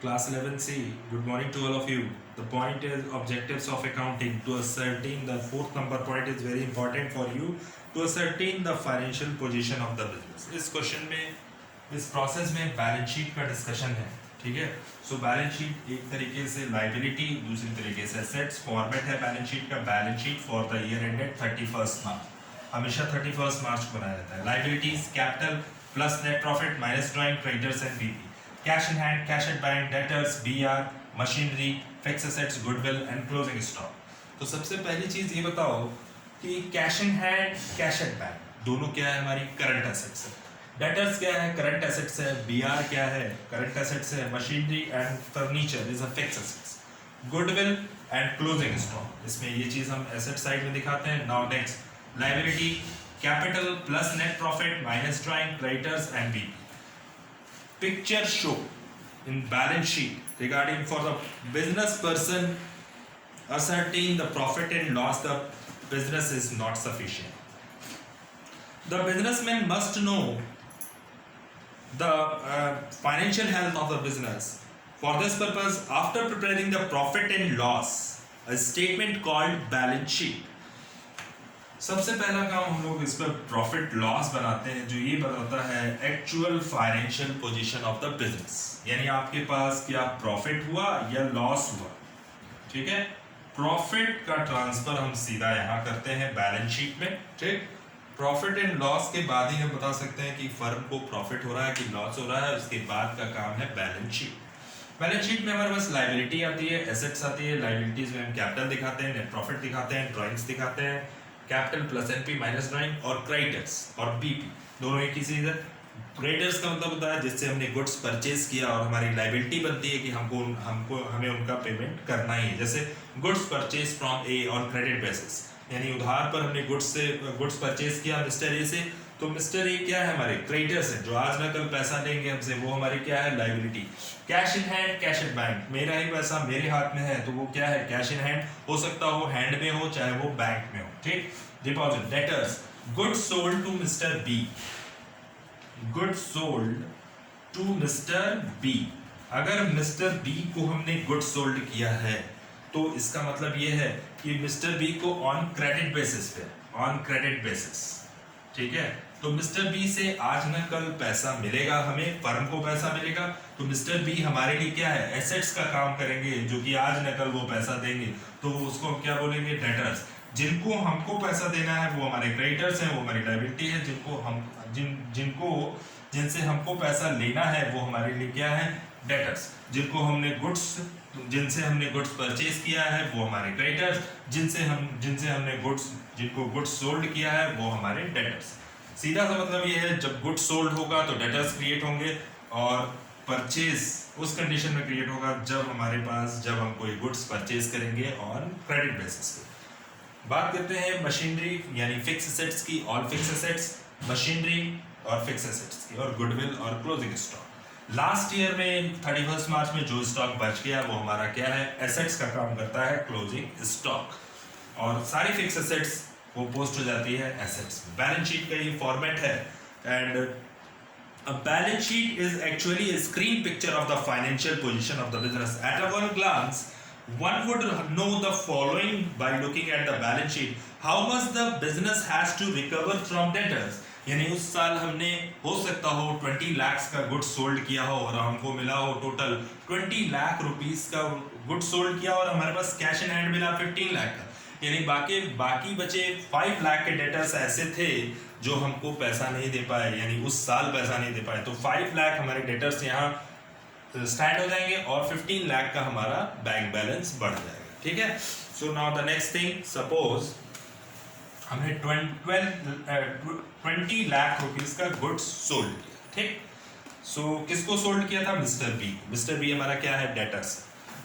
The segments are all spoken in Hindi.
Class 11C, good morning to all of you. The point is objectives of accounting. To ascertain the fourth number point is very important for you to ascertain the financial position of the business. इस क्वेश्चन में इस प्रोसेस में बैलेंस शीट का डिस्कशन है, ठीक है. सो बैलेंस शीट एक तरीके से लाइबिलिटी, दूसरी तरीके से एसेट्स. फॉर्मेट है बैलेंस शीट का, balance sheet for the year ended 31 मार्च. हमेशा 31 मार्च को बनाया जाता है. Liabilities capital plus net profit minus drawing creditors and BP. Cash in hand, cash at bank, debtors, BR, machinery, fixed assets, goodwill and closing stock. तो सबसे पहली चीज ये बताओ कि cash in hand, cash at bank दोनों क्या है हमारी करंट एसेट्स है. डेटर्स क्या है, करंट एसेट्स है. BR क्या है, करंट एसेट्स है. Machinery and furniture is a fixed assets. Goodwill and closing stock, इसमें ये चीज हम एसेट साइड में दिखाते हैं. Now next liability capital plus net profit minus drawing creditors and BP. Picture show in balance sheet regarding for the business person ascertain the profit and loss the business is not sufficient. The businessman must know the financial health of the business. For this purpose, after preparing the profit and loss, a statement called balance sheet. सबसे पहला काम हम लोग इस पर प्रॉफिट लॉस बनाते हैं, जो ये बताता है actual financial position of the business. यानी आपके पास क्या प्रॉफिट हुआ या लॉस हुआ. ठीक है, प्रॉफिट का ट्रांसफर हम सीधा यहाँ करते हैं बैलेंस शीट में. ठीक, प्रॉफिट एंड लॉस के बाद ही हम बता सकते हैं कि फर्म को प्रॉफिट हो रहा है कि लॉस हो रहा है. उसके बाद का काम है बैलेंस शीट. बैलेंस शीट में हमारे पास लाइबिलिटी आती है, एसेट्स आती है. लाइबिलिटीज में हम कैपिटल दिखाते हैं, नेट प्रॉफिट दिखाते हैं, ड्रॉइंग्स दिखाते हैं, capital plus NP minus drawing, और क्रेडिटर्स और बीपी दोनों एक ही चीज है. क्रेडिटर्स का मतलब होता है जिससे हमने गुड्स परचेज किया और हमारी लाइबिलिटी बनती है कि हमें उनका पेमेंट करना ही है. जैसे goods purchase from A on credit basis, यानी उधार पर हमने गुड्स परचेज किया मिस्टर ए से, तो मिस्टर ए क्या है हमारे क्रेडिटर्स है, जो आज ना कल पैसा लेंगे हमसे, वो हमारी क्या है liability. Cash in hand, cash at bank, मेरा ही पैसा मेरे हाथ में है तो वो क्या है कैश इन हैंड. हो सकता हो हैंड में हो चाहे वो बैंक में हो. ठीक, deposit. Debtors, goods sold to mister B, goods sold to mister B. अगर मिस्टर बी को हमने गुड्स सोल्ड किया है तो इसका मतलब ये है कि मिस्टर बी को ऑन क्रेडिट बेसिस पे, ऑन क्रेडिट बेसिस. ठीक है, तो मिस्टर बी से आज न कल पैसा मिलेगा, हमें फर्म को पैसा मिलेगा, तो मिस्टर बी हमारे लिए क्या है एसेट्स का काम करेंगे, जो कि आज न कल वो पैसा देंगे, तो उसको क्या बोलेंगे डेटर्स. जिनको हमको पैसा देना है वो हमारे क्रेडिटर्स हैं, वो हमारी लायबिलिटी है. जिनसे हमको पैसा लेना है वो हमारे लिए क्या है डेटर्स. जिनको जिनसे हमने गुड्स परचेज किया है वो हमारे क्रेडिटर्स. जिनको गुड्स सोल्ड किया है वो हमारे डेटर्स. सीधा सा मतलब ये है, जब गुड्स सोल्ड होगा तो डेटर्स क्रिएट होंगे, और परचेज उस कंडीशन में क्रिएट होगा जब हम कोई गुड्स परचेज करेंगे ऑन क्रेडिट बेसिस पे. बात करते हैं मशीनरी यानी फिक्स एसेट्स की, ऑल फिक्स एसेट्स, मशीनरी और फिक्स एसेट्स की, और गुडविल और क्लोजिंग स्टॉक. लास्ट ईयर में 31 मार्च में जो स्टॉक बच गया वो हमारा क्या है एसेट्स का काम करता है, क्लोजिंग स्टॉक. और सारी फिक्स एसेट्स वो पोस्ट हो जाती है एसेट्स. बैलेंस शीट का ये फॉर्मेट है, and a balance sheet is actually a screen picture of the financial position of the business. At a one glance, one would know the following by looking at the balance sheet. How much the business has to recover from debtors. यानी उस साल हमने हो सकता हो 20 लाख का गुड सोल्ड किया हो और हमको मिला हो टोटल 20 लाख रुपीस का गुड सोल्ड किया, और हमारे पास कैश इन हैंड मिला 15 लाख का. यानी बाकी बचे 5 लाख के डेटर्स ऐसे थे जो हमको पैसा नहीं दे पाए, यानी उस साल पैसा नहीं दे पाए, तो 5 लाख हमारे डेटर्स यहाँ स्टैंड हो जाएंगे और 15 लाख का हमारा बैंक बैलेंस बढ़ जाएगा. ठीक है, so now the next thing, suppose हमने 20 लाख रुपीस का गुड्स सोल्ड किया. ठीक, सो किसको सोल्ड किया था मिस्टर बी. मिस्टर बी हमारा क्या है डेटर्स.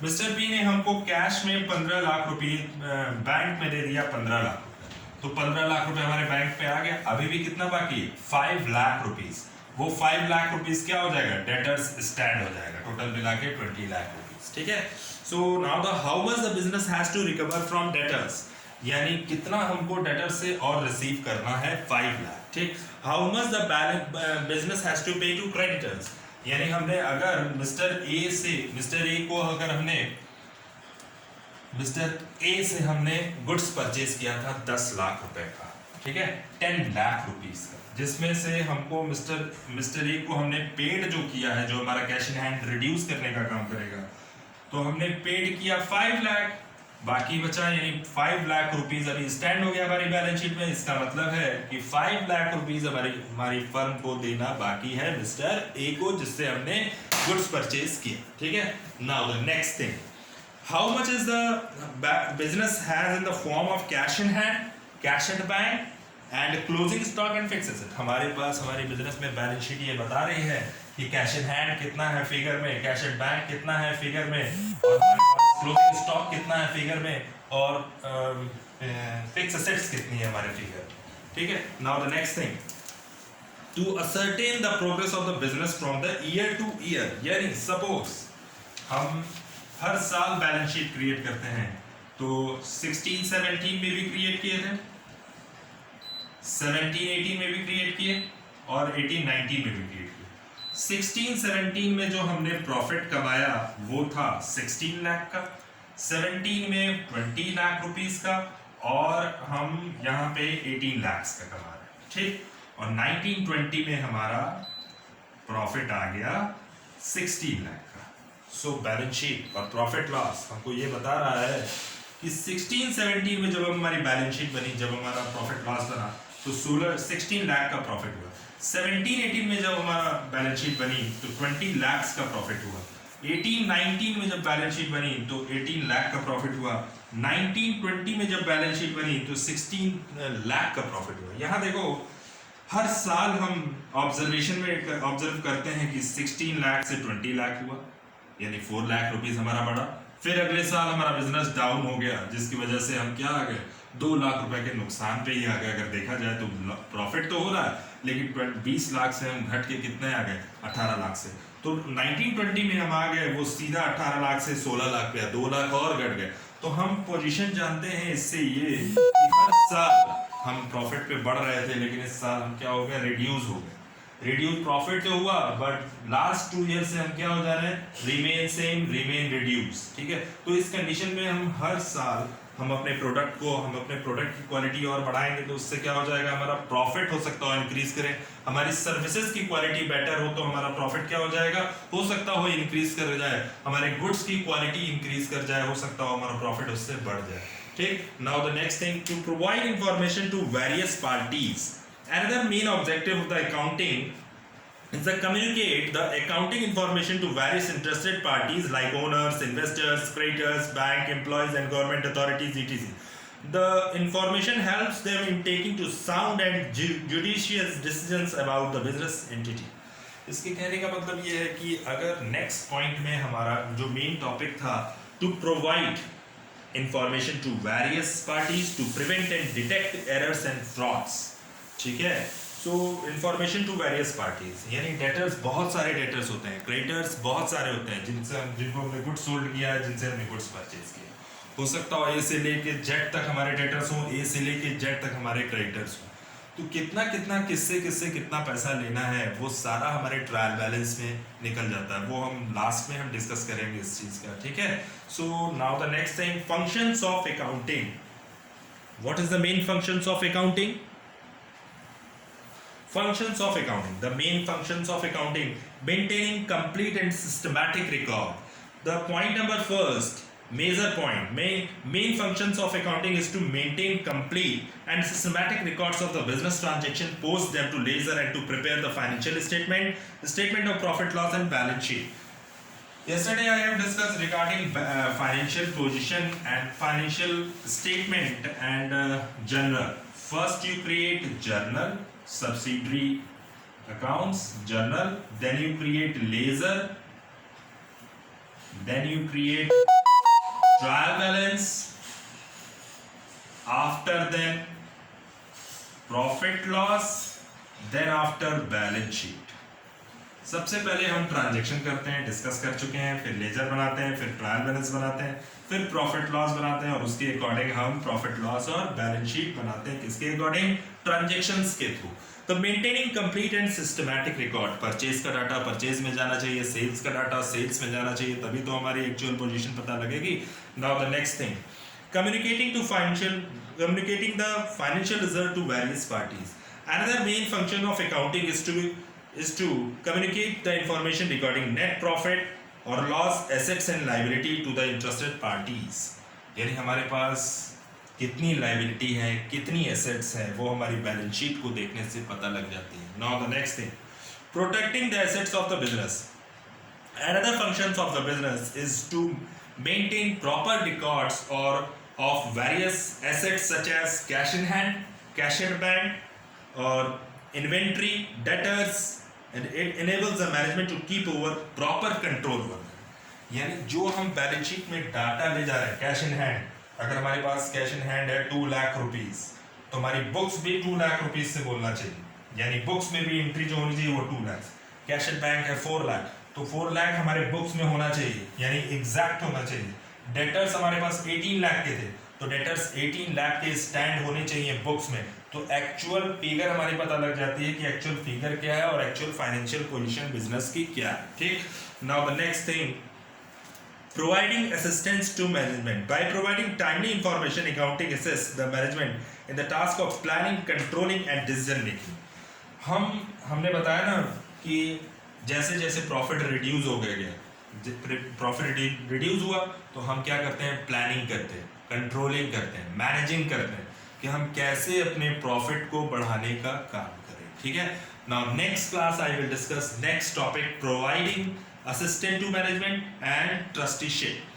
मिस्टर बी ने हमको कैश में 15 लाख रुपये बैंक में दे दिया, 15 लाख रुपए, तो 15 लाख रुपए हमारे बैंक पे आ गया. अभी भी कितना बाकी है 5 लाख रुपीस. वो 5 लाख रुपीस क्या हो जाएगा डेटर्स स्टैंड हो जाएगा, टोटल मिला के 20 लाख रुपीस. ठीक है, so now the how much the business has to recover from debtors, यानी कितना हमको डेटर से और रिसीव करना है 5 लाख. ठीक, how much the business has to pay to creditors, यानी हमने अगर मिस्टर ए को अगर हमने मिस्टर ए से हमने गुड्स परचेज किया था 10 लाख रुपए का, ठीक है, 10 लाख रुपीस का, जिसमें से हमको मिस्टर ए को हमने पेड जो किया है, जो हमारा कैश इन हैंड रिड्यूस करने का काम करेगा, तो हमने पेड किया 5 लाख, बाकी बचा यानी 5 लाख रुपीस अभी स्टैंड हो गया हमारी बैलेंस शीट में। इसका मतलब है कि 5 लाख रुपीस हमारी फर्म को देना बाकी है मिस्टर ए को, जिससे हमने गुड्स परचेज किया, ठीक है। Now the next thing, how much is the business has in the form of cash in hand, cash at bank and closing stock and fixed asset. हमारे पास हमारी बिजनेस में बैलेंस शीट ये बता रही है कि कैश इन हैंड कितना है फिगर में, कैश एट बैंक कितना है फिगर में, और क्लोजिंग स्टॉक कितना है फिगर में, और फिक्स्ड एसेट्स कितनी है हमारे फिगर, ठीक है। Now the next thing, to ascertain the progress of the business from the year to year, यानी सपोज हम हर साल बैलेंस शीट क्रिएट करते हैं, तो 16-17 में भी क्रिएट किए थे, 17-18 में भी क्रिएट किए, और 18-19 में भी क्रिएट किए। 16-17 में जो हमने प्रॉफिट कमाया वो था 16 लाख का, 17 में 20 लाख रुपीस का, और हम यहाँ पे 18 लाख का कमा रहे हैं, ठीक। और 19-20 में हमारा प्रॉफिट आ गया 16 लाख का। सो बैलेंस शीट और प्रॉफिट लॉस हमको ये बता रहा है कि 16-17 में जब हमारी बैलेंस शीट बनी, जब हमारा प्रॉफिट लॉस बना, तो 16 लाख का प्रॉफिट हुआ। 17-18 में जब हमारा बैलेंस शीट बनी तो 20 लाख का प्रॉफिट हुआ। 18-19 में जब बैलेंस शीट बनी तो 18 लाख का प्रॉफिट हुआ। 19-20 में जब बैलेंस शीट बनी तो 16 लाख का प्रॉफिट हुआ। यहाँ देखो, हर साल हम ऑब्जर्वेशन में ऑब्जर्व करते हैं कि 16 लाख से 20 लाख हुआ, यानी 4 लाख रुपीस हमारा बढ़ा। फिर अगले साल हमारा बिजनेस डाउन हो गया, जिसकी वजह से हम क्या आ गए, 2 लाख रुपए के नुकसान पे ही आ गए। अगर देखा जाए तो प्रॉफिट तो हो रहा है, लेकिन 20 लाख से हम घट के कितने आ गए, 18 लाख से। तो 19-20 में हम आ गए वो सीधा 18 लाख से 16 लाख पे, 2 लाख और घट गए। तो हम पोजीशन जानते हैं इससे ये कि हर साल हम प्रॉफिट पे बढ़ रहे थे, लेकिन इस साल हम क्या हो गए, रिड्यूस हो गए। रिड्यूस प्रॉफिट तो हुआ, बट लास्ट 2 ईयर से हम क्या हो जा रहे हैं, रिमेन सेम, रिमेन रिड्यूस, ठीक है। तो इस कंडीशन में हम हर साल हम अपने प्रोडक्ट की क्वालिटी और बढ़ाएंगे, तो उससे क्या हो जाएगा, हमारा प्रॉफिट हो सकता हो इंक्रीज करें। हमारी सर्विसेज की क्वालिटी बेटर हो तो हमारा प्रॉफिट क्या हो जाएगा, हो सकता हो इंक्रीज कर जाए। हमारे गुड्स की क्वालिटी इंक्रीज कर जाए, हो सकता हो हमारा प्रॉफिट उससे बढ़ जाए, ठीक। Now the next thing, to provide information to various parties. Another main objective of the accounting is to communicate the accounting information to various interested parties like owners, investors, creditors, bank employees and government authorities, etc. The information helps them in taking to sound and judicious decisions about the business entity. इसके कहने का मतलब ये है कि अगर नेक्स्ट पॉइंट में हमारा जो मेन टॉपिक था, to provide information to various parties to prevent and detect errors and frauds, ठीक है। So information to various parties, यानी डेटर्स, बहुत सारे डेटर्स होते हैं, क्रेडिटर्स बहुत सारे होते हैं, जिनको हमने गुड्स सोल्ड किया है, जिनसे हमने गुड्स परचेज किया। हो सकता हो ए से लेके जेड तक हमारे डेटर्स हों, ए से लेके जेड तक हमारे क्रेडिटर्स हों। तो कितना कितना किससे कितना पैसा लेना है, वो सारा हमारे ट्रायल बैलेंस में निकल जाता है। वो हम लास्ट में हम डिस्कस करेंगे इस चीज़ का, ठीक है। So now the next thing, functions of accounting. What is the main functions of accounting? Functions of accounting. The main functions of accounting: maintaining complete and systematic record. The point number first, major point, main functions of accounting is to maintain complete and systematic records of the business transaction, post them to ledger and to prepare the financial statement, the statement of profit loss and balance sheet. Yesterday I have discussed regarding financial position and financial statement and journal. First you create journal, subsidiary accounts, journal, then you create ledger, then you create trial balance, after then profit loss, then after balance sheet. सबसे पहले हम ट्रांजैक्शन करते हैं, डिस्कस कर चुके हैं, फिर लेजर बनाते हैं, फिर ट्रायल बैलेंस बनाते हैं, फिर प्रॉफिट लॉस बनाते हैं, और उसके अकॉर्डिंग हम प्रॉफिट लॉस और बैलेंस शीट बनाते हैं। किसके अकॉर्डिंग? ट्रांजैक्शंस के थ्रू। तो maintaining complete and systematic record, purchase का डाटा परचेज में जाना चाहिए, सेल्स का डाटा सेल्स में जाना चाहिए, तभी तो हमारी एक्चुअल पोजीशन पता लगेगी. Now the next thing, communicating the financial result to various parties. Another main function of accounting is to communicate the information regarding net profit or loss, assets and liability to the interested parties. यानी हमारे पास कितनी लाइबिलिटी है, कितनी एसेट्स है, वो हमारी बैलेंस शीट को देखने से पता लग जाती है. Now the next thing, protecting the assets of the business. Another functions of the business is to maintain proper records or of various assets such as cash in hand, cash in bank, or inventory, debtors, and it enables the management to keep over proper control over them. यानी जो हम बैलेंस शीट में डाटा ले जा रहे हैं, कैश इन हैंड, अगर हमारे पास कैश इन हैंड है 2 लाख रुपीस, तो हमारी बुक्स भी 2 लाख रुपीस से बोलना चाहिए. यानी बुक्स में भी एंट्री जो होनी चाहिए वो 2 लाख. कैश इन बैंक है 4 लाख, तो 4 लाख हमारे बुक्स में होना चाहिए, यानी एग्जैक्ट होना चाहिए. डेटर्स हमारे पास 18 लाख के थे, तो डेटर्स 18 लाख के स्टैंड होने चाहिए बुक्स में. तो एक्चुअल फिगर हमारी पता लग जाती है कि एक्चुअल फिगर क्या है और एक्चुअल फाइनेंशियल पोजीशन बिजनेस की क्या है. ठीक. Now the next thing, providing assistance to management. By providing timely information, accounting assists the management in the task of planning, controlling and decision making. हमने बताया ना कि जैसे जैसे प्रॉफिट रिड्यूस हो गया, प्रॉफिट रिड्यूस हुआ तो हम क्या करते हैं, प्लानिंग करते हैं, कंट्रोलिंग करते हैं, मैनेजिंग करते हैं कि हम कैसे अपने प्रॉफिट को बढ़ाने का काम करें. ठीक है. Now next class I will discuss next topic, providing assistant to management and trusteeship.